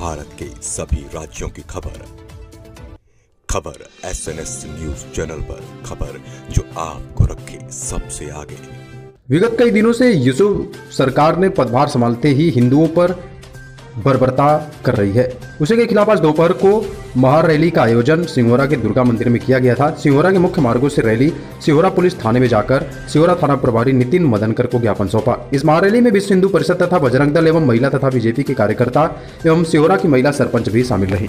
भारत के सभी राज्यों की खबर SNS न्यूज चैनल पर, खबर जो आपको रखे सबसे आगे। विगत कई दिनों से यूसुफ सरकार ने पदभार संभालते ही हिंदुओं पर बर्बरता कर रही है। उसी के खिलाफ आज दोपहर को महारैली का आयोजन सिहोरा के दुर्गा मंदिर में किया गया था। सिहोरा के मुख्य मार्गों से रैली सिहोरा पुलिस थाने में जाकर सिहोरा थाना प्रभारी नितिन मदनकर को ज्ञापन सौंपा। इस महारैली में विश्व हिंदू परिषद तथा बजरंग दल एवं महिला तथा बीजेपी के कार्यकर्ता एवं सिहोरा की महिला सरपंच भी शामिल रही।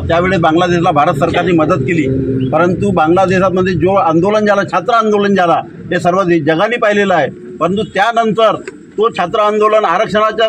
त्यावेळेस बांगलादेशला भारत सरकारने मदत केली, परंतु बांगलादेशामध्ये जो आंदोलन झालं, छात्र आंदोलन झाला, हे सर्व जगाने पाहिलेलं आहे। परंतु त्यानंतर तो छात्र आंदोलन आरक्षणाच्या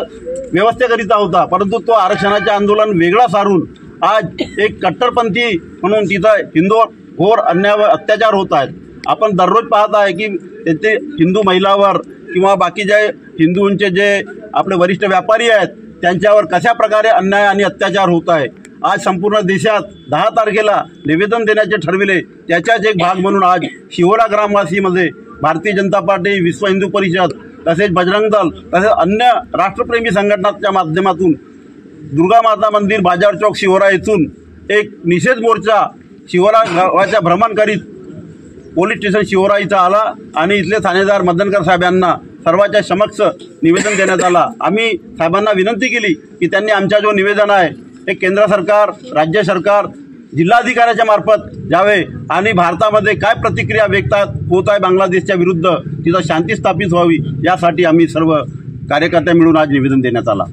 व्यवस्थेकरिता होता, परंतु तो आरक्षणाचे आंदोलन वेगळा सारून आज एक कट्टरपंथी म्हणून तिथं हिंदूवर घोर अन्याय अत्याचार होत आहेत। आपण दररोज पाहत आहे की तेथे हिंदू महिलावर किंवा बाकी जे हिंदूंचे जे आपले वरिष्ठ व्यापारी आहेत त्यांच्यावर कशा प्रकारे अन्याय आणि अत्याचार होत आहे। आज संपूर्ण देशात 10 तारखेला निवेदन देण्याचे ठरविले, त्याचाच एक भाग म्हणून आज सिहोरा ग्रामवासीमध्ये भारतीय जनता पार्टी, विश्व हिंदू परिषद तसेच बजरंग दल तसेच अन्य राष्ट्रप्रेमी संघटनांच्या माध्यमातून दुर्गा माता मंदिर, बाजार चौक, सिहोरा येथून एक निषेध मोर्चा सिहोरा गावाच्या भ्रमण करीत पोलीस स्टेशन सिहोरा इथं आला आणि इथले थानेदार मदनकर साहेब यांना सर्वांच्या समक्ष निवेदन देण्यात आला। आम्ही साहेबांना विनंती केली की त्यांनी आमचा जो निवेदन आहे हे केंद्र सरकार, राज्य सरकार, जिल्हाधिकाऱ्याच्या मार्फत जावे आणि भारतामध्ये काय प्रतिक्रिया व्यक्त होत आहे बांगलादेशच्या विरुद्ध, तिथं शांती स्थापित व्हावी यासाठी आम्ही सर्व कार्यकर्ते मिळून आज निवेदन देण्यात आला।